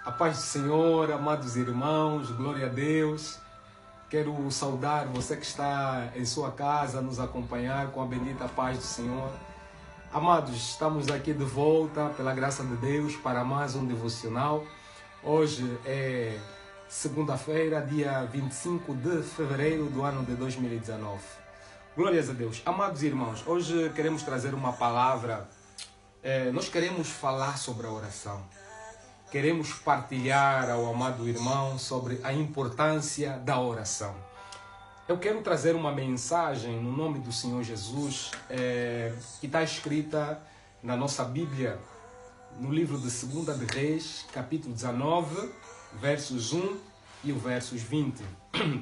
A paz do Senhor, amados irmãos, glória a Deus. Quero saudar você que está em sua casa, nos acompanhar com a bendita paz do Senhor. Amados, estamos aqui de volta, pela graça de Deus, para mais um devocional. Hoje é segunda-feira, dia 25 de fevereiro do ano de 2019. Glórias a Deus. Amados irmãos, hoje queremos trazer uma palavra. Nós queremos falar sobre a oração. Queremos partilhar ao amado irmão sobre a importância da oração. Eu quero trazer uma mensagem no nome do Senhor Jesus, que está escrita na nossa Bíblia, no livro de 2 de Reis, capítulo 19, versos 1 e o versos 20.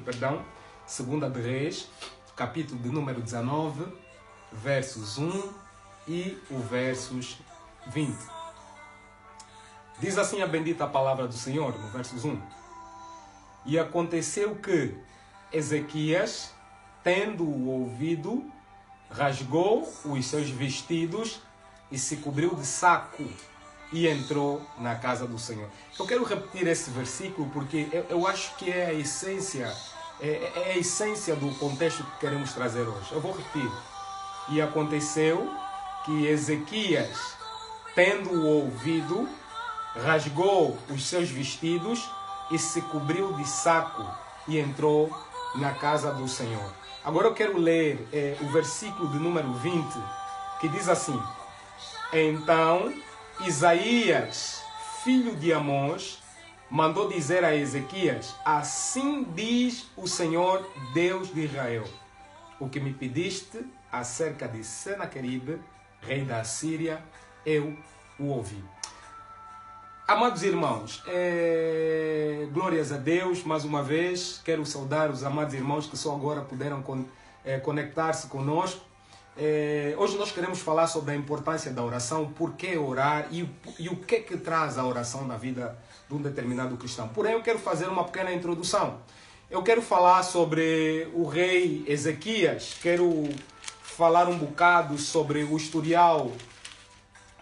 Perdão, 2 de Reis, capítulo de número 19, versos 1 e o versos 20. Diz assim a bendita palavra do Senhor, no versos 1. E aconteceu que Ezequias, tendo-o ouvido, rasgou os seus vestidos e se cobriu de saco e entrou na casa do Senhor. Eu quero repetir esse versículo porque eu acho que é a essência, é a essência do contexto que queremos trazer hoje. Eu vou repetir. E aconteceu que Ezequias, tendo-o ouvido, rasgou os seus vestidos e se cobriu de saco e entrou na casa do Senhor. Agora eu quero ler o versículo de número 20, que diz assim: Então Isaías, filho de Amós, mandou dizer a Ezequias: Assim diz o Senhor, Deus de Israel, o que me pediste acerca de Senaqueribe, rei da Assíria, eu o ouvi. Amados irmãos, glórias a Deus, mais uma vez, quero saudar os amados irmãos que só agora puderam conectar-se conosco. Hoje nós queremos falar sobre a importância da oração, por que orar e o que traz a oração na vida de um determinado cristão. Porém, eu quero fazer uma pequena introdução. Eu quero falar sobre o rei Ezequias, quero falar um bocado sobre o historial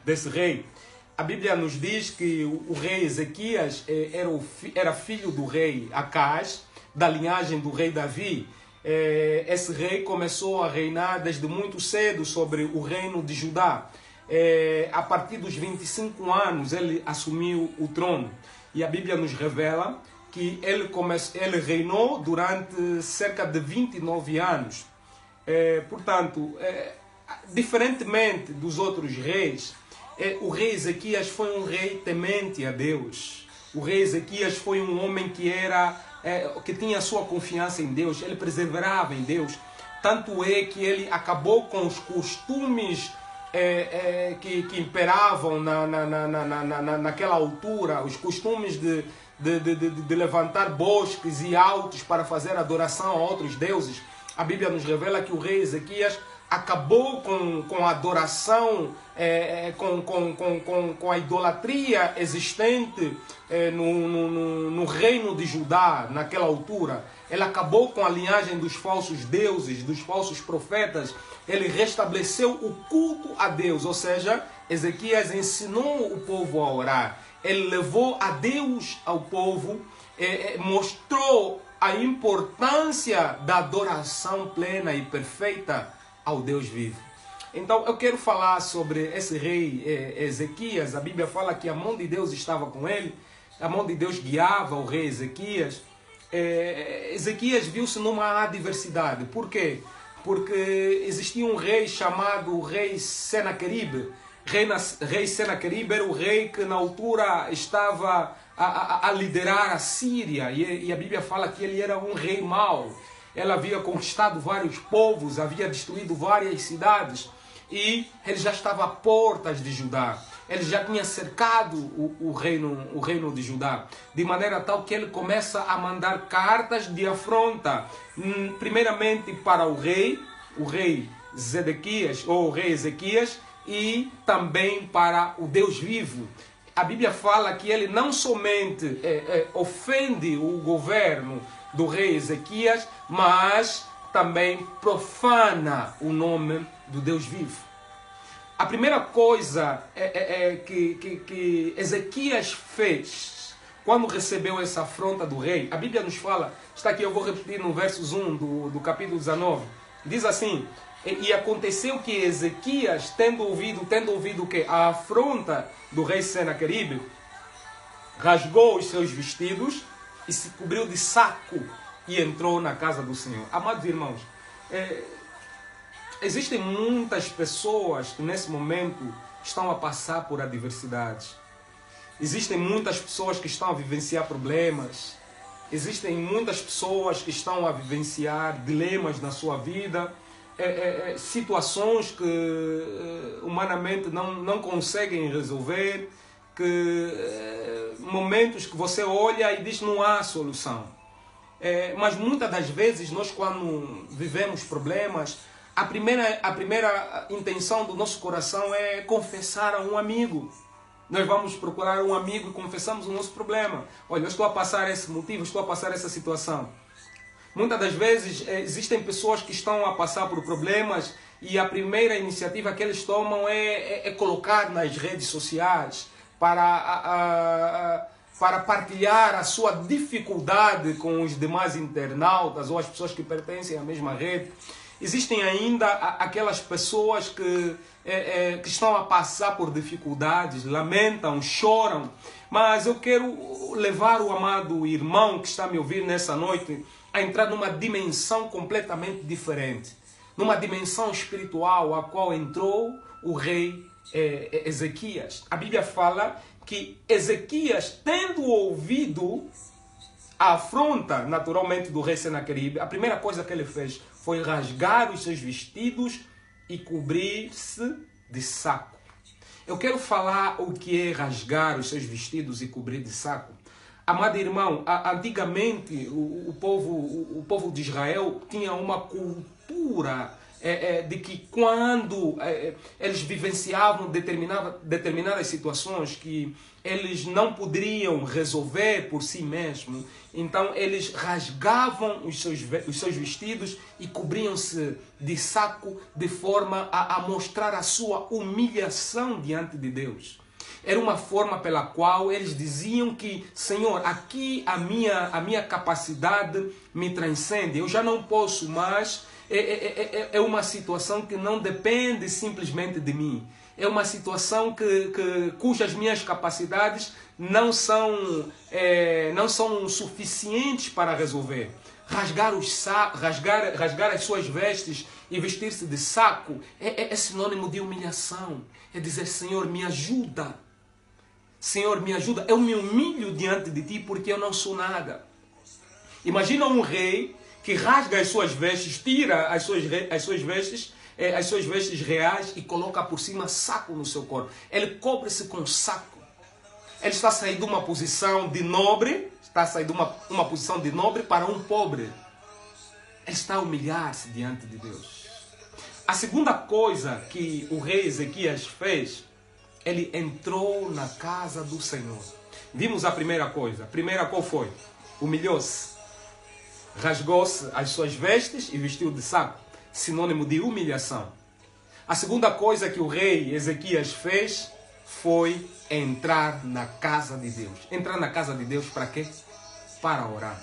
desse rei. A Bíblia nos diz que o rei Ezequias era filho do rei Acaz, da linhagem do rei Davi. Esse rei começou a reinar desde muito cedo sobre o reino de Judá. A partir dos 25 anos ele assumiu o trono. E a Bíblia nos revela que ele reinou durante cerca de 29 anos. Portanto, diferentemente dos outros reis, o rei Ezequias foi um rei temente a Deus. O rei Ezequias foi um homem que tinha a sua confiança em Deus. Ele perseverava em Deus. Tanto é que ele acabou com os costumes que imperavam naquela altura, os costumes de levantar bosques e altos para fazer adoração a outros deuses. A Bíblia nos revela que o rei Ezequias acabou com a adoração, com a idolatria existente no reino de Judá naquela altura. Ele acabou com a linhagem dos falsos deuses, dos falsos profetas. Ele restabeleceu o culto a Deus, ou seja, Ezequias ensinou o povo a orar. Ele levou a Deus ao povo, mostrou a importância da adoração plena e perfeita ao Deus vivo. Então eu quero falar sobre esse rei Ezequias. A Bíblia fala que a mão de Deus estava com ele, a mão de Deus guiava o rei Ezequias. Ezequias viu-se numa adversidade. Por quê? Existia um rei chamado rei Senaqueribe. Rei Senaqueribe era o rei que na altura estava a liderar a Síria, e a Bíblia fala que ele era um rei mau. Ele havia conquistado vários povos, havia destruído várias cidades e ele já estava a portas de Judá. Ele já tinha cercado o reino de Judá, de maneira tal que ele começa a mandar cartas de afronta, primeiramente para o rei Zedequias, ou o rei Ezequias, e também para o Deus vivo. A Bíblia fala que ele não somente ofende o governo do rei Ezequias, mas também profana o nome do Deus vivo. A primeira coisa que Ezequias fez quando recebeu essa afronta do rei, a Bíblia nos fala, está aqui, eu vou repetir no versos 1 do capítulo 19, diz assim: e aconteceu que Ezequias, tendo ouvido o quê? A afronta do rei Senaqueribe, rasgou os seus vestidos e se cobriu de saco e entrou na casa do Senhor. Amados irmãos, existem muitas pessoas que nesse momento estão a passar por adversidades. Existem muitas pessoas que estão a vivenciar problemas. Existem muitas pessoas que estão a vivenciar dilemas na sua vida. Situações que humanamente não conseguem resolver. Momentos que você olha e diz não há solução. Mas muitas das vezes nós, quando vivemos problemas, a primeira intenção do nosso coração é confessar a um amigo. Nós vamos procurar um amigo e confessamos o nosso problema. Olha, eu estou a passar esse motivo, estou a passar essa situação. Muitas das vezes existem pessoas que estão a passar por problemas e a primeira iniciativa que eles tomam é colocar nas redes sociais para partilhar a sua dificuldade com os demais internautas ou as pessoas que pertencem à mesma rede. Existem ainda aquelas pessoas que estão a passar por dificuldades, lamentam, choram, mas eu quero levar o amado irmão que está a me ouvir nessa noite a entrar numa dimensão completamente diferente, numa dimensão espiritual a qual entrou o rei Ezequias. A Bíblia fala que Ezequias, tendo ouvido a afronta naturalmente do rei Senaqueribe, a primeira coisa que ele fez foi rasgar os seus vestidos e cobrir-se de saco. Eu quero falar o que é rasgar os seus vestidos e cobrir de saco. Amado irmão, antigamente o povo de Israel tinha uma cultura de que quando eles vivenciavam determinadas situações que eles não poderiam resolver por si mesmos, então eles rasgavam os seus vestidos e cobriam-se de saco de forma a mostrar a sua humilhação diante de Deus. Era uma forma pela qual eles diziam que, Senhor, aqui a minha capacidade me transcende, eu já não posso mais. É uma situação que não depende simplesmente de mim. É uma situação cujas minhas capacidades não são suficientes para resolver. Rasgar as suas vestes e vestir-se de saco é sinônimo de humilhação. É dizer, Senhor, me ajuda. Senhor, me ajuda. Eu me humilho diante de ti porque eu não sou nada. Imagina um rei que rasga as suas vestes, tira as suas vestes reais e coloca por cima saco no seu corpo. Ele cobre-se com saco. Ele está saindo de uma posição de nobre, uma posição de nobre para um pobre. Ele está a humilhar-se diante de Deus. A segunda coisa que o rei Ezequias fez, ele entrou na casa do Senhor. Vimos a primeira coisa. A primeira qual foi? Humilhou-se. Rasgou-se as suas vestes e vestiu de saco, sinônimo de humilhação. A segunda coisa que o rei Ezequias fez foi entrar na casa de Deus. Entrar na casa de Deus para quê? Para orar.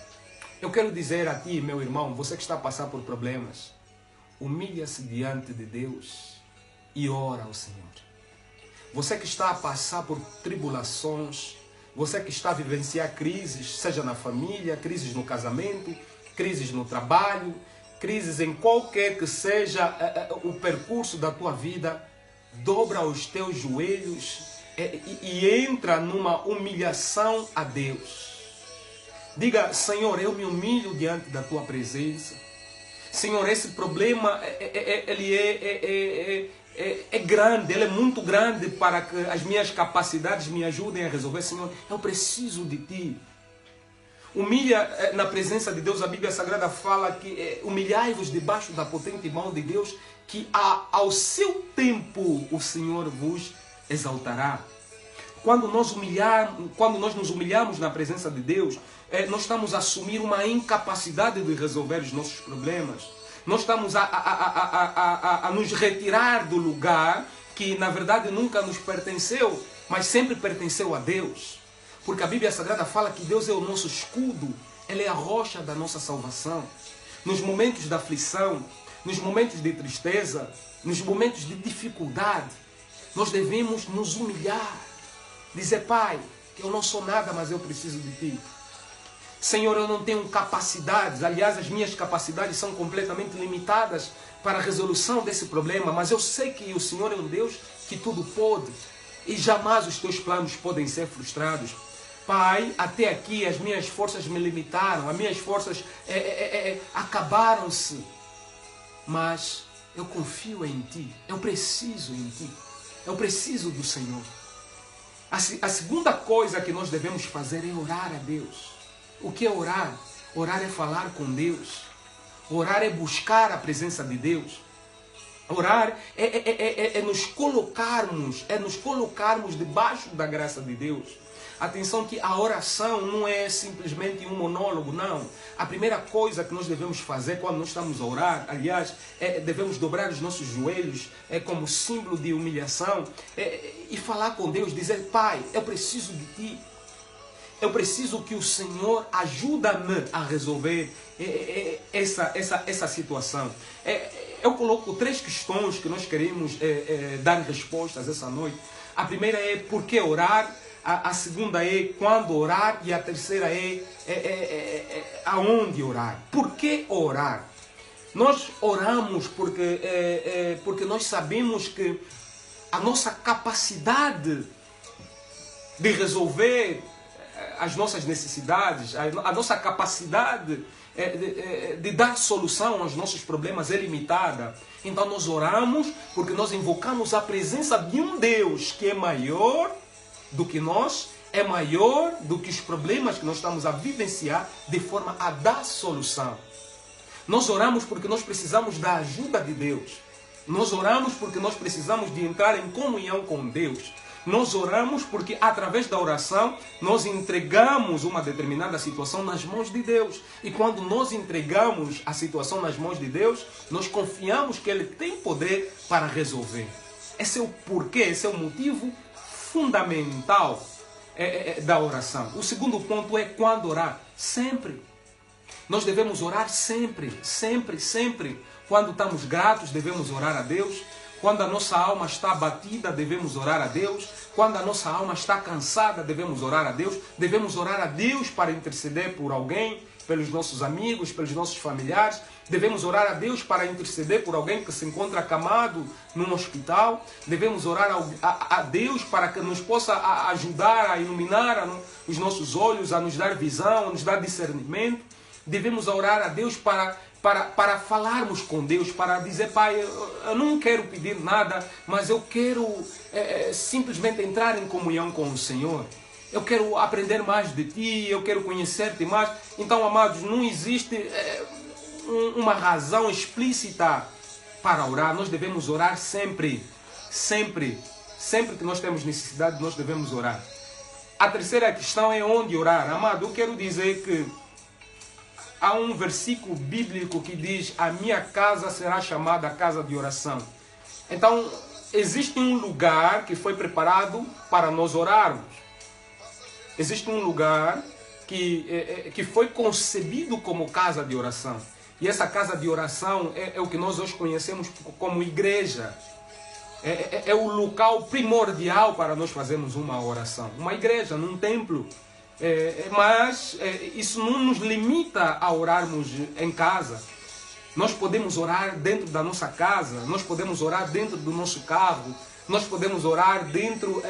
Eu quero dizer a ti, meu irmão, você que está a passar por problemas, humilha-se diante de Deus e ora ao Senhor. Você que está a passar por tribulações, você que está a vivenciar crises, seja na família, crises no casamento, crises no trabalho, crises em qualquer que seja o percurso da tua vida, dobra os teus joelhos e entra numa humilhação a Deus. Diga, Senhor, eu me humilho diante da tua presença. Senhor, esse problema ele é grande, ele é muito grande para que as minhas capacidades me ajudem a resolver. Senhor, eu preciso de ti. Humilha na presença de Deus. A Bíblia Sagrada fala que humilhai-vos debaixo da potente mão de Deus, que ao seu tempo o Senhor vos exaltará. Quando nós nos humilhamos na presença de Deus, nós estamos a assumir uma incapacidade de resolver os nossos problemas. Nós estamos a nos retirar do lugar que na verdade nunca nos pertenceu, mas sempre pertenceu a Deus. Porque a Bíblia Sagrada fala que Deus é o nosso escudo, Ele é a rocha da nossa salvação. Nos momentos de aflição, nos momentos de tristeza, nos momentos de dificuldade, nós devemos nos humilhar. Dizer, Pai, que eu não sou nada, mas eu preciso de Ti. Senhor, eu não tenho capacidades. Aliás, as minhas capacidades são completamente limitadas para a resolução desse problema. Mas eu sei que o Senhor é um Deus que tudo pode. E jamais os Teus planos podem ser frustrados. Pai, até aqui as minhas forças me limitaram. As minhas forças acabaram-se. Mas eu confio em Ti. Eu preciso em Ti. Eu preciso do Senhor. A segunda coisa que nós devemos fazer é orar a Deus. O que é orar? Orar é falar com Deus. Orar é buscar a presença de Deus. Orar é nos colocarmos debaixo da graça de Deus. Atenção que a oração não é simplesmente um monólogo, não. A primeira coisa que nós devemos fazer quando nós estamos a orar, aliás, devemos dobrar os nossos joelhos como símbolo de humilhação e falar com Deus, dizer, Pai, eu preciso de Ti. Eu preciso que o Senhor ajude-me a resolver essa situação. Eu coloco 3 questões que nós queremos dar respostas essa noite. A primeira é por que orar? A segunda é quando orar? E a terceira é aonde orar? Por que orar? Nós oramos porque nós sabemos que a nossa capacidade de resolver as nossas necessidades, a nossa capacidade de dar solução aos nossos problemas é limitada. Então nós oramos porque nós invocamos a presença de um Deus que é maior do que nós, é maior do que os problemas que nós estamos a vivenciar, de forma a dar solução. Nós oramos porque nós precisamos da ajuda de Deus. Nós oramos porque nós precisamos de entrar em comunhão com Deus. Nós oramos porque através da oração nós entregamos uma determinada situação nas mãos de Deus. E quando nós entregamos a situação nas mãos de Deus, nós confiamos que Ele tem poder para resolver. Esse é o porquê, esse é o motivo fundamental da oração. O segundo ponto é quando orar. Sempre. Nós devemos orar sempre, sempre, sempre. Quando estamos gratos, devemos orar a Deus. Quando a nossa alma está abatida, devemos orar a Deus. Quando a nossa alma está cansada, devemos orar a Deus. Devemos orar a Deus para interceder por alguém, pelos nossos amigos, pelos nossos familiares. Devemos orar a Deus para interceder por alguém que se encontra acamado num hospital. Devemos orar a Deus para que nos possa ajudar a iluminar os nossos olhos, a nos dar visão, a nos dar discernimento. Devemos orar a Deus para falarmos com Deus, para dizer, Pai, eu não quero pedir nada, mas eu quero simplesmente entrar em comunhão com o Senhor. Eu quero aprender mais de Ti, eu quero conhecer-Te mais. Então, amados, não existe uma razão explícita para orar. Nós devemos orar sempre, sempre, sempre que nós temos necessidade, nós devemos orar. A terceira questão é onde orar. Amado, eu quero dizer que há um versículo bíblico que diz: a minha casa será chamada casa de oração. Então, existe um lugar que foi preparado para nós orarmos. Existe um lugar que foi concebido como casa de oração. E essa casa de oração é o que nós hoje conhecemos como igreja. É o local primordial para nós fazermos uma oração. Uma igreja, num templo. Mas isso não nos limita a orarmos em casa. Nós podemos orar dentro da nossa casa, nós podemos orar dentro do nosso carro, nós podemos orar dentro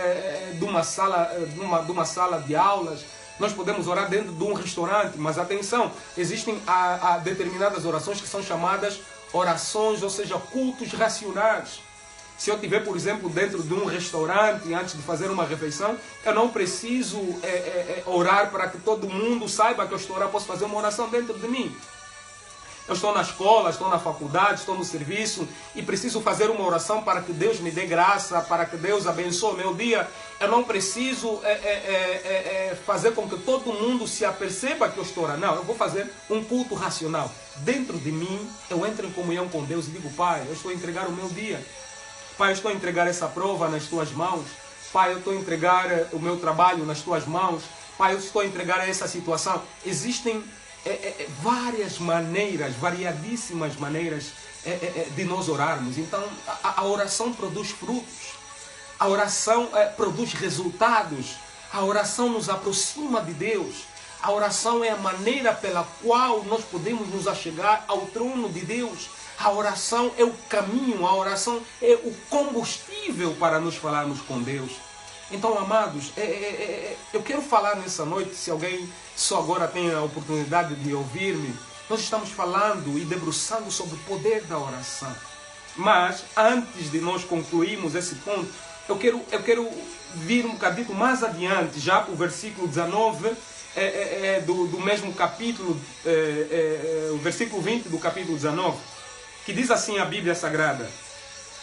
de uma sala de aulas, nós podemos orar dentro de um restaurante. Mas atenção, existem determinadas orações que são chamadas orações, ou seja, cultos racionais. Se eu estiver, por exemplo, dentro de um restaurante, antes de fazer uma refeição, eu não preciso orar para que todo mundo saiba que eu estou orando. Posso fazer uma oração dentro de mim. Eu estou na escola, estou na faculdade, estou no serviço e preciso fazer uma oração para que Deus me dê graça, para que Deus abençoe o meu dia. Eu não preciso fazer com que todo mundo se aperceba que eu estou orando. Não, eu vou fazer um culto racional. Dentro de mim, eu entro em comunhão com Deus e digo: Pai, eu estou a entregar o meu dia. Pai, eu estou a entregar essa prova nas Tuas mãos. Pai, eu estou a entregar o meu trabalho nas Tuas mãos. Pai, eu estou a entregar essa situação. Existem várias maneiras, variadíssimas maneiras de nós orarmos. Então, a oração produz frutos. A oração produz resultados. A oração nos aproxima de Deus. A oração é a maneira pela qual nós podemos nos achegar ao trono de Deus. A oração é o caminho, a oração é o combustível para nos falarmos com Deus. Então, amados, eu quero falar nessa noite, se alguém só agora tem a oportunidade de ouvir-me, nós estamos falando e debruçando sobre o poder da oração. Mas, antes de nós concluirmos esse ponto, eu quero vir um bocadinho mais adiante, já para o versículo 19 do mesmo capítulo, o versículo 20 do capítulo 19, que diz assim a Bíblia Sagrada.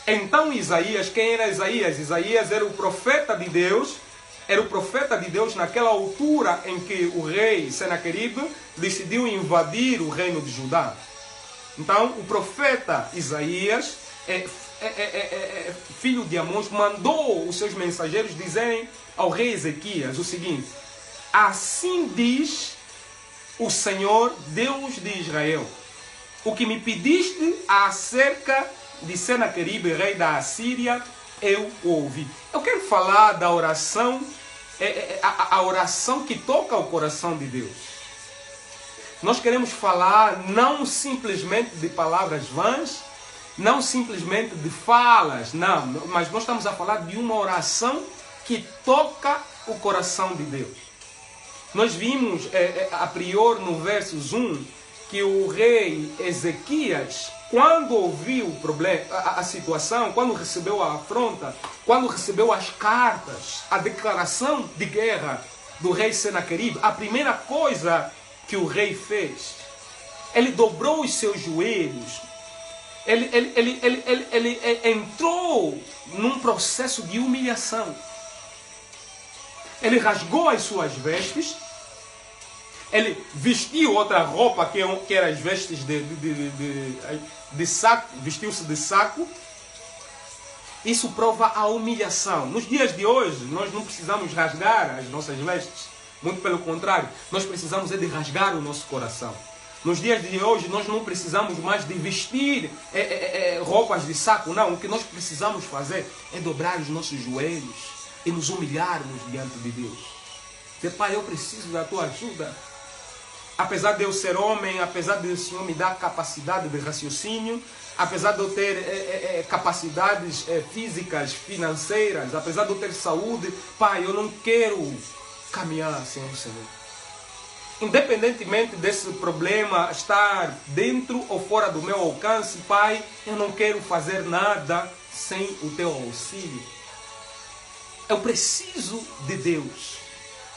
Então Isaías, quem era Isaías? Isaías era o profeta de Deus, naquela altura em que o rei Senaqueribe decidiu invadir o reino de Judá. Então o profeta Isaías, filho de Amós, mandou os seus mensageiros dizerem ao rei Ezequias o seguinte: assim diz o Senhor, Deus de Israel, o que me pediste acerca de Senaqueribe, rei da Assíria, eu ouvi. Eu quero falar da oração, a oração que toca o coração de Deus. Nós queremos falar não simplesmente de palavras vãs, não simplesmente de falas, não, mas nós estamos a falar de uma oração que toca o coração de Deus. Nós vimos a priori no versos 1 que o rei Ezequias, quando ouviu o problema, a situação, quando recebeu a afronta, quando recebeu as cartas, a declaração de guerra do rei Senaqueribe, a primeira coisa que o rei fez, ele dobrou os seus joelhos, ele entrou num processo de humilhação. Ele rasgou as suas vestes, ele vestiu outra roupa que eram as vestes de saco, vestiu-se de saco. Isso prova a humilhação. Nos dias de hoje, nós não precisamos rasgar as nossas vestes. Muito pelo contrário, nós precisamos de rasgar o nosso coração. Nos dias de hoje, nós não precisamos mais de vestir roupas de saco, não. O que nós precisamos fazer é dobrar os nossos joelhos e nos humilharmos diante de Deus. Dizer: Pai, eu preciso da tua ajuda. Apesar de eu ser homem, apesar de o Senhor me dar capacidade de raciocínio, apesar de eu ter capacidades físicas, financeiras, apesar de eu ter saúde, Pai, eu não quero caminhar sem o Senhor. Independentemente desse problema estar dentro ou fora do meu alcance, Pai, eu não quero fazer nada sem o teu auxílio. Eu preciso de Deus.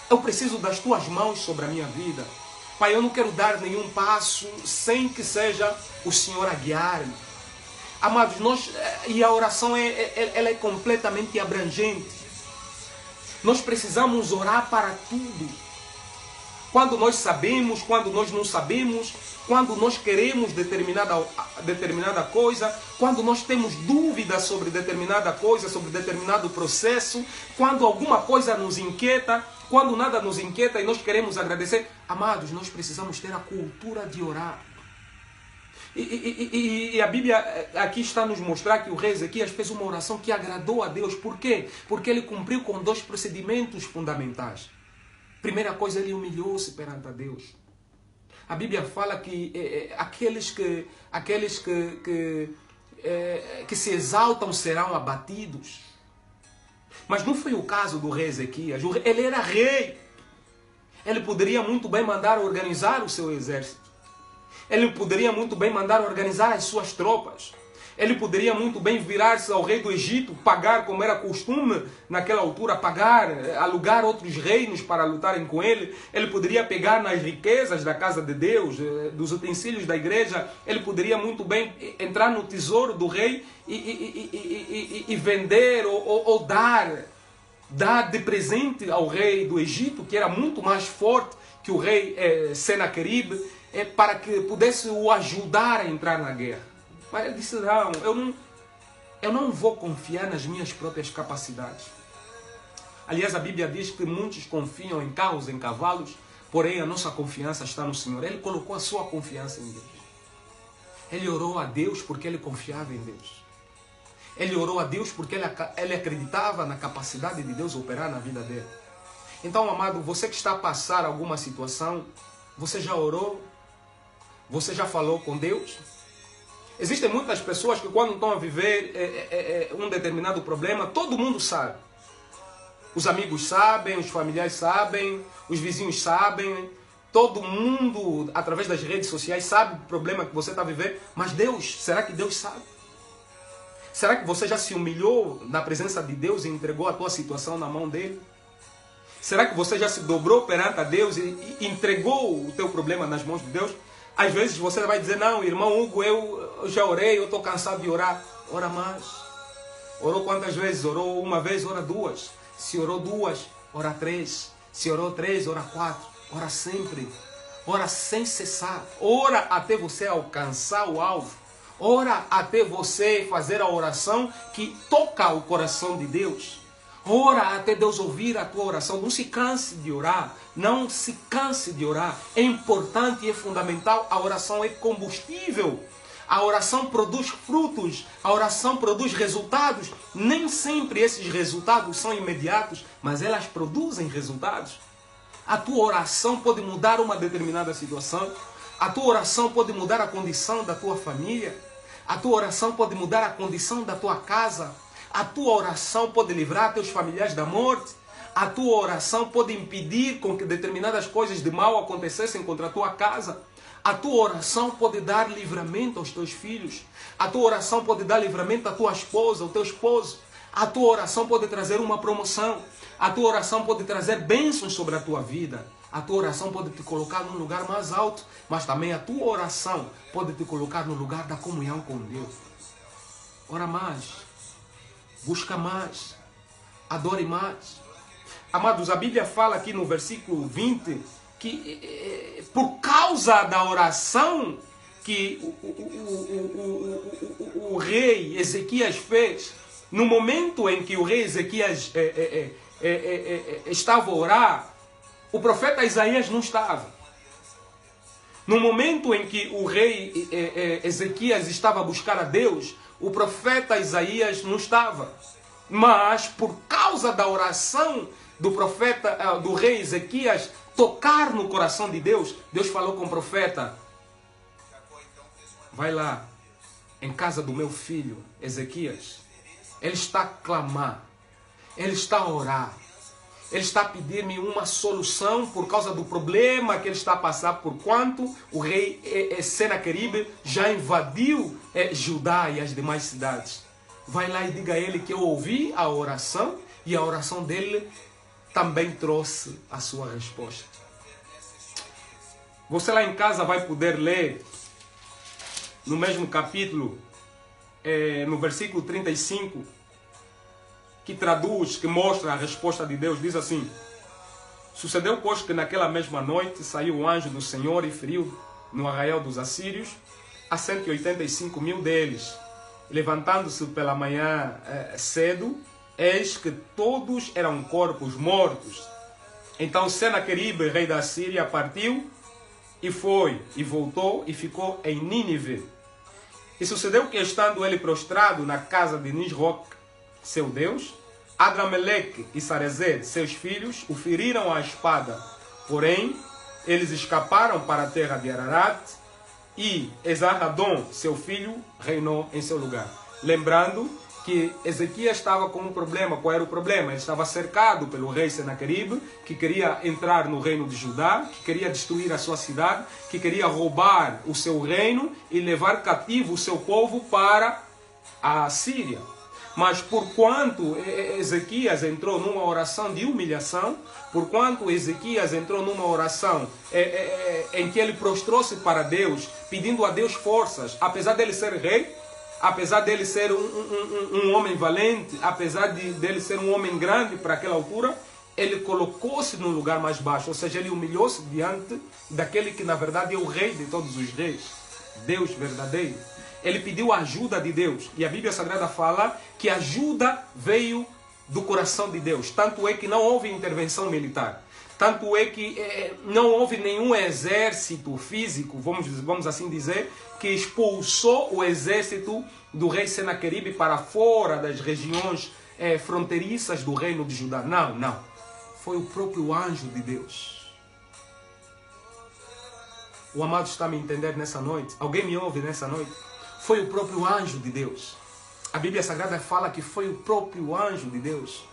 Eu preciso das tuas mãos sobre a minha vida. Pai, eu não quero dar nenhum passo sem que seja o Senhor a guiar-me. Amados, e a oração ela é completamente abrangente. Nós precisamos orar para tudo. Quando nós sabemos, quando nós não sabemos, quando nós queremos determinada coisa, quando nós temos dúvidas sobre determinada coisa, sobre determinado processo, quando alguma coisa nos inquieta, quando nada nos inquieta e nós queremos agradecer. Amados, nós precisamos ter a cultura de orar. E a Bíblia aqui está a nos mostrar que o rei Ezequias fez uma oração que agradou a Deus. Por quê? Porque ele cumpriu com 2 procedimentos fundamentais. Primeira coisa, ele humilhou-se perante a Deus. A Bíblia fala que aqueles que se exaltam serão abatidos. Mas não foi o caso do rei Ezequias. Ele era rei. Ele poderia muito bem mandar organizar o seu exército. Ele poderia muito bem mandar organizar as suas tropas. Ele poderia muito bem virar-se ao rei do Egito, pagar, como era costume naquela altura, alugar outros reinos para lutarem com ele. Ele poderia pegar nas riquezas da casa de Deus, dos utensílios da igreja. Ele poderia muito bem entrar no tesouro do rei e vender ou dar de presente ao rei do Egito, que era muito mais forte que o rei Senaqueribe, para que pudesse o ajudar a entrar na guerra. Mas ele disse: não, eu não vou confiar nas minhas próprias capacidades. Aliás, a Bíblia diz que muitos confiam em carros, em cavalos, porém a nossa confiança está no Senhor. Ele colocou a sua confiança em Deus. Ele orou a Deus porque ele confiava em Deus. Ele orou a Deus porque ele acreditava na capacidade de Deus operar na vida dele. Então, amado, você que está a passar alguma situação, você já orou? Você já falou com Deus? Existem muitas pessoas que quando estão a viver um determinado problema, todo mundo sabe. Os amigos sabem, os familiares sabem, os vizinhos sabem, todo mundo, através das redes sociais, sabe o problema que você está vivendo, mas Deus, será que Deus sabe? Será que você já se humilhou na presença de Deus e entregou a tua situação na mão dele? Será que você já se dobrou perante a Deus e entregou o teu problema nas mãos de Deus? Às vezes você vai dizer, não, irmão Hugo, eu já orei, eu estou cansado de orar. Ora mais. Orou quantas vezes? Orou uma vez, ora duas. Se orou duas, ora três. Se orou três, ora quatro. Ora sempre. Ora sem cessar. Ora até você alcançar o alvo. Ora até você fazer a oração que toca o coração de Deus. Ora até Deus ouvir a tua oração. Não se canse de orar. Não se canse de orar. É importante e é fundamental. A oração é combustível. A oração produz frutos. A oração produz resultados. Nem sempre esses resultados são imediatos, mas elas produzem resultados. A tua oração pode mudar uma determinada situação. A tua oração pode mudar a condição da tua família. A tua oração pode mudar a condição da tua casa. A tua oração pode livrar teus familiares da morte. A tua oração pode impedir com que determinadas coisas de mal acontecessem contra a tua casa. A tua oração pode dar livramento aos teus filhos. A tua oração pode dar livramento à tua esposa, ao teu esposo. A tua oração pode trazer uma promoção. A tua oração pode trazer bênçãos sobre a tua vida. A tua oração pode te colocar num lugar mais alto, mas também a tua oração pode te colocar no lugar da comunhão com Deus. Ora mais, busca mais, adore mais. Amados, a Bíblia fala aqui no versículo 20 que por causa da oração que o rei Ezequias fez, no momento em que o rei Ezequias estava a orar, o profeta Isaías não estava. No momento em que o rei Ezequias estava a buscar a Deus, o profeta Isaías não estava. Mas por causa da oração do profeta, do rei Ezequias, tocar no coração de Deus, Deus falou com o profeta: vai lá, em casa do meu filho Ezequias. Ele está a clamar, ele está a orar. Ele está a pedir-me uma solução por causa do problema que ele está a passar, por quanto o rei Senaqueribe já invadiu Judá e as demais cidades. Vai lá e diga a ele que eu ouvi a oração e a oração dele também trouxe a sua resposta. Você lá em casa vai poder ler no mesmo capítulo, no versículo 35, que traduz, que mostra a resposta de Deus. Diz assim: sucedeu, pois, que naquela mesma noite saiu o anjo do Senhor e feriu no arraial dos assírios a 185 mil deles. Levantando-se pela manhã cedo, eis que todos eram corpos mortos. Então Senaqueribe, rei da Síria, partiu e foi, e voltou e ficou em Nínive. E sucedeu que, estando ele prostrado na casa de Nisroch, seu Deus, Adrameleque e Sarezer, seus filhos, o feriram à espada. Porém, eles escaparam para a terra de Ararat, e Esarhadon, seu filho, reinou em seu lugar. Lembrando que Ezequias estava com um problema. Qual era o problema? Ele estava cercado pelo rei Senaqueribe, que queria entrar no reino de Judá, que queria destruir a sua cidade, que queria roubar o seu reino e levar cativo o seu povo para a Síria. Mas por quanto Ezequias entrou numa oração de humilhação, por quanto Ezequias entrou numa oração em que ele prostrou-se para Deus, pedindo a Deus forças, apesar dele ser rei, apesar dele ser um homem valente, apesar dele ser um homem grande para aquela altura, ele colocou-se num lugar mais baixo, ou seja, ele humilhou-se diante daquele que na verdade é o rei de todos os reis, Deus verdadeiro. Ele pediu a ajuda de Deus. E a Bíblia Sagrada fala que a ajuda veio do coração de Deus. Tanto é que não houve intervenção militar. Tanto é que não houve nenhum exército físico, vamos assim dizer, que expulsou o exército do rei Senaqueribe para fora das regiões fronteiriças do reino de Judá. Não, não. Foi o próprio anjo de Deus. O amado está a me entender nessa noite? Alguém me ouve nessa noite? Foi o próprio anjo de Deus. A Bíblia Sagrada fala que foi o próprio anjo de Deus.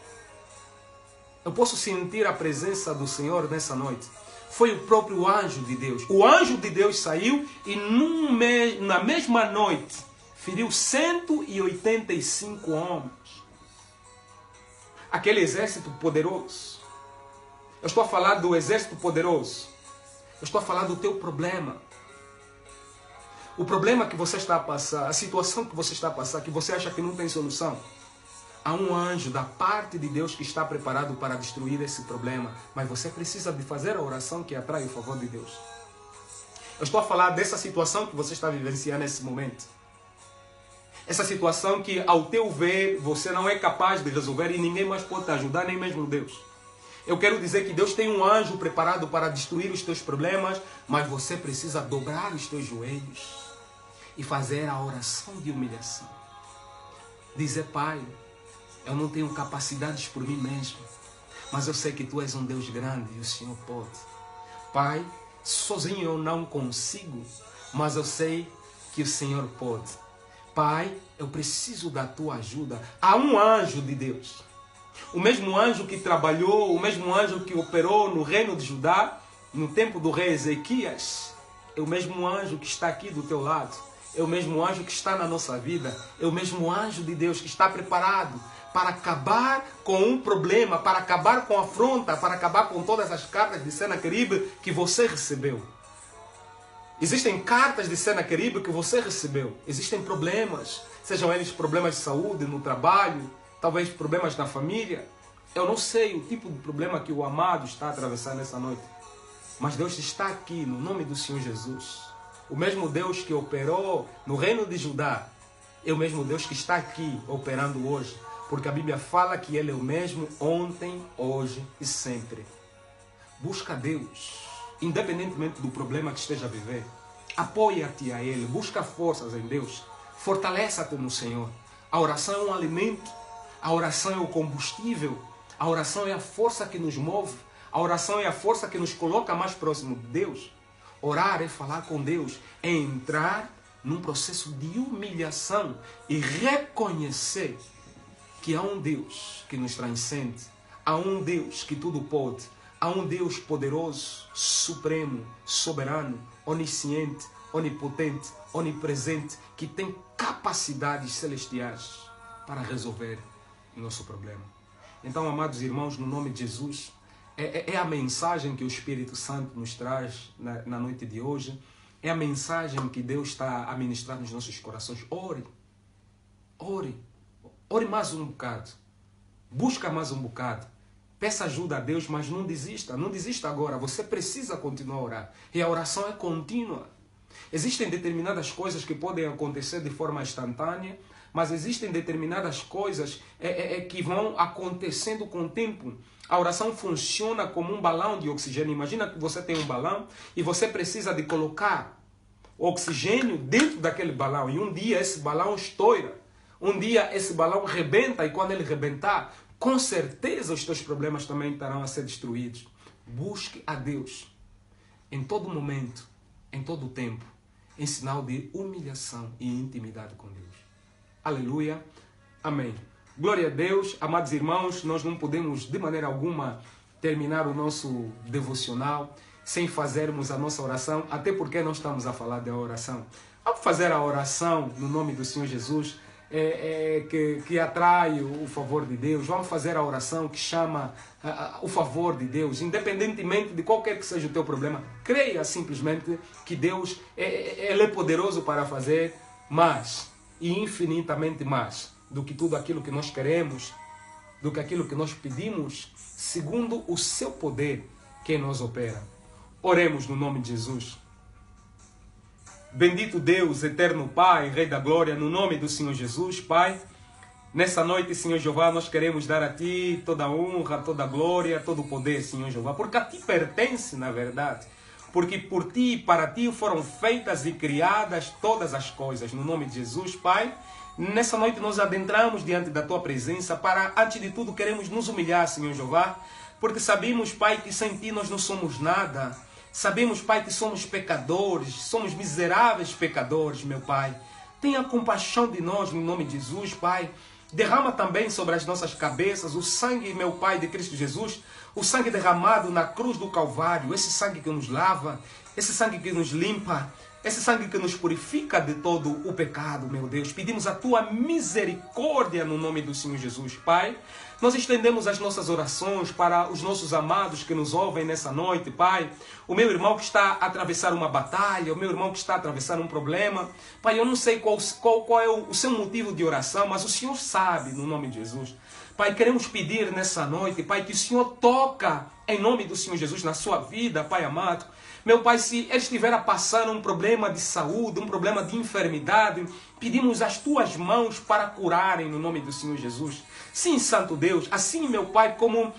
Eu posso sentir a presença do Senhor nessa noite. Foi o próprio anjo de Deus. O anjo de Deus saiu e na mesma noite feriu 185 homens. Aquele exército poderoso. Eu estou a falar do exército poderoso. Eu estou a falar do teu problema. O problema que você está a passar, a situação que você está a passar, que você acha que não tem solução. Há um anjo da parte de Deus que está preparado para destruir esse problema. Mas você precisa de fazer a oração que atrai o favor de Deus. Eu estou a falar dessa situação que você está vivenciando nesse momento. Essa situação que, ao teu ver, você não é capaz de resolver e ninguém mais pode te ajudar, nem mesmo Deus. Eu quero dizer que Deus tem um anjo preparado para destruir os teus problemas, mas você precisa dobrar os teus joelhos e fazer a oração de humilhação. Dizer: Pai, eu não tenho capacidades por mim mesmo, mas eu sei que Tu és um Deus grande e o Senhor pode. Pai, sozinho eu não consigo, mas eu sei que o Senhor pode. Pai, eu preciso da Tua ajuda. Há um anjo de Deus. O mesmo anjo que trabalhou, o mesmo anjo que operou no reino de Judá, no tempo do rei Ezequias, é o mesmo anjo que está aqui do teu lado. É o mesmo anjo que está na nossa vida. É o mesmo anjo de Deus que está preparado para acabar com um problema, para acabar com a afronta, para acabar com todas as cartas de Senaqueribe que você recebeu. Existem cartas de Senaqueribe que você recebeu. Existem problemas, sejam eles problemas de saúde, no trabalho, talvez problemas na família. Eu não sei o tipo de problema que o amado está a atravessar nessa noite. Mas Deus está aqui no nome do Senhor Jesus. O mesmo Deus que operou no reino de Judá é o mesmo Deus que está aqui operando hoje. Porque a Bíblia fala que Ele é o mesmo ontem, hoje e sempre. Busca Deus, independentemente do problema que esteja a viver. Apoia-te a Ele, busca forças em Deus. Fortaleça-te no Senhor. A oração é um alimento. A oração é o combustível. A oração é a força que nos move. A oração é a força que nos coloca mais próximo de Deus. Orar é falar com Deus, é entrar num processo de humilhação e reconhecer que há um Deus que nos transcende, há um Deus que tudo pode, há um Deus poderoso, supremo, soberano, onisciente, onipotente, onipresente, que tem capacidades celestiais para resolver o nosso problema. Então, amados irmãos, no nome de Jesus, é a mensagem que o Espírito Santo nos traz na noite de hoje. É a mensagem que Deus está a ministrar nos nossos corações. Ore. Ore. Ore mais um bocado. Busca mais um bocado. Peça ajuda a Deus, mas não desista. Não desista agora. Você precisa continuar a orar. E a oração é contínua. Existem determinadas coisas que podem acontecer de forma instantânea, mas existem determinadas coisas que vão acontecendo com o tempo. A oração funciona como um balão de oxigênio. Imagina que você tem um balão e você precisa de colocar oxigênio dentro daquele balão. E um dia esse balão estoura. Um dia esse balão rebenta e quando ele rebentar, com certeza os teus problemas também estarão a ser destruídos. Busque a Deus em todo momento, em todo tempo, em sinal de humilhação e intimidade com Deus. Aleluia. Amém. Glória a Deus. Amados irmãos, nós não podemos de maneira alguma terminar o nosso devocional sem fazermos a nossa oração, até porque nós estamos a falar da oração. Vamos fazer a oração no nome do Senhor Jesus, que atrai o favor de Deus. Vamos fazer a oração que chama o favor de Deus, independentemente de qualquer que seja o teu problema. Creia simplesmente que Deus ele é poderoso para fazer mais e infinitamente mais do que tudo aquilo que nós queremos, do que aquilo que nós pedimos, segundo o seu poder que nos opera. Oremos no nome de Jesus. Bendito Deus, eterno Pai, Rei da Glória, no nome do Senhor Jesus, Pai, Nessa noite, Senhor Jeová, nós queremos dar a Ti toda a honra, toda a glória, todo o poder, Senhor Jeová, porque a Ti pertence, na verdade. Porque por Ti e para Ti foram feitas e criadas todas as coisas. No nome de Jesus, Pai, nessa noite nós adentramos diante da Tua presença para, antes de tudo, queremos nos humilhar, Senhor Jeová, porque sabemos, Pai, que sem Ti nós não somos nada. Sabemos, Pai, que somos pecadores, somos miseráveis pecadores, meu Pai. Tenha compaixão de nós, no nome de Jesus, Pai. Derrama também sobre as nossas cabeças o sangue, meu Pai, de Cristo Jesus, o sangue derramado na cruz do Calvário, esse sangue que nos lava, esse sangue que nos limpa, esse sangue que nos purifica de todo o pecado, meu Deus. Pedimos a Tua misericórdia no nome do Senhor Jesus, Pai. Nós estendemos as nossas orações para os nossos amados que nos ouvem nessa noite, Pai. O meu irmão que está a atravessar uma batalha, o meu irmão que está a atravessar um problema. Pai, eu não sei qual é o seu motivo de oração, mas o Senhor sabe, no nome de Jesus. Pai, queremos pedir nessa noite, Pai, que o Senhor toca em nome do Senhor Jesus na sua vida, Pai amado. Meu Pai, se ele estiver a passar um problema de saúde, um problema de enfermidade, pedimos as Tuas mãos para curarem no nome do Senhor Jesus. Sim, Santo Deus, assim, meu Pai, como,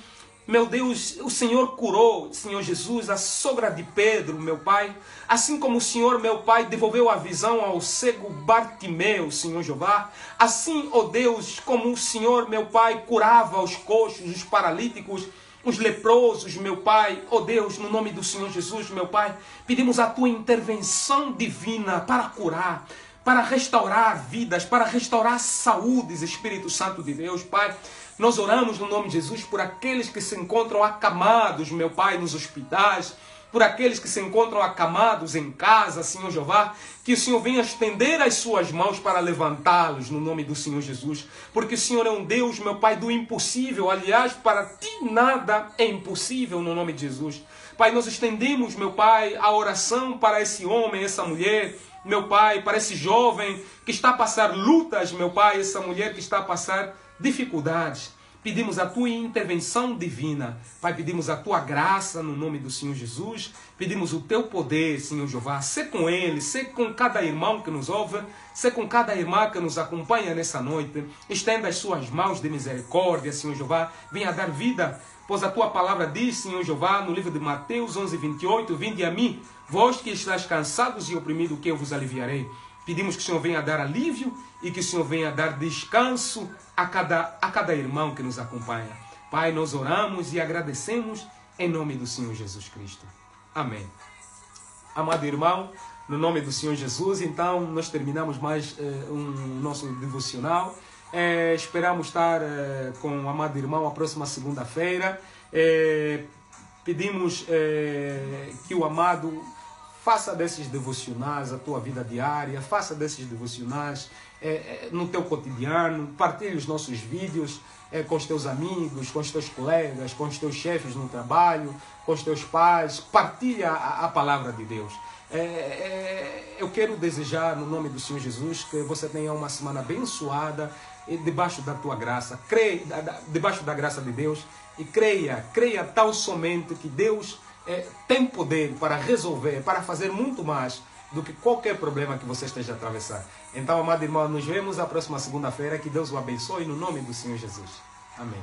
meu Deus, o Senhor curou, Senhor Jesus, a sogra de Pedro, meu Pai. Assim como o Senhor, meu Pai, devolveu a visão ao cego Bartimeu, Senhor Jeová. Assim, ó Deus, como o Senhor, meu Pai, curava os coxos, os paralíticos, os leprosos, meu Pai, ó Deus, no nome do Senhor Jesus, meu Pai, pedimos a Tua intervenção divina para curar, para restaurar vidas, para restaurar saúdes, Espírito Santo de Deus, Pai. Nós oramos no nome de Jesus por aqueles que se encontram acamados, meu Pai, nos hospitais, por aqueles que se encontram acamados em casa, Senhor Jeová, que o Senhor venha estender as suas mãos para levantá-los no nome do Senhor Jesus, porque o Senhor é um Deus, meu Pai, do impossível. Aliás, para Ti nada é impossível no nome de Jesus. Pai, nós estendemos, meu Pai, a oração para esse homem, essa mulher, meu Pai, para esse jovem que está a passar lutas, meu Pai, essa mulher que está a passar dificuldades. Pedimos a Tua intervenção divina. Pai, pedimos a Tua graça no nome do Senhor Jesus. Pedimos o Teu poder, Senhor Jeová. Sê com ele, sê com cada irmão que nos ouve, sê com cada irmã que nos acompanha nessa noite. Estenda as Suas mãos de misericórdia, Senhor Jeová. Venha dar vida, pois a Tua palavra diz, Senhor Jeová, no livro de Mateus 11:28, vinde a mim, vós que estáis cansados e oprimidos, que eu vos aliviarei. Pedimos que o Senhor venha dar alívio e que o Senhor venha dar descanso a cada irmão que nos acompanha. Pai, nós oramos e agradecemos em nome do Senhor Jesus Cristo. Amém. Amado irmão, no nome do Senhor Jesus, então nós terminamos mais nosso devocional. Esperamos estar com o amado irmão a próxima segunda-feira. Pedimos que o amado faça desses devocionais a tua vida diária, faça desses devocionais no teu cotidiano, partilhe os nossos vídeos com os teus amigos, com os teus colegas, com os teus chefes no trabalho, com os teus pais, partilha a palavra de Deus. Eu quero desejar, no nome do Senhor Jesus, que você tenha uma semana abençoada debaixo da tua graça, debaixo da graça de Deus, e creia tão somente que Deus tem poder para resolver, para fazer muito mais do que qualquer problema que você esteja a atravessar. Então, amado irmão, nos vemos a próxima segunda-feira. Que Deus o abençoe no nome do Senhor Jesus. Amém.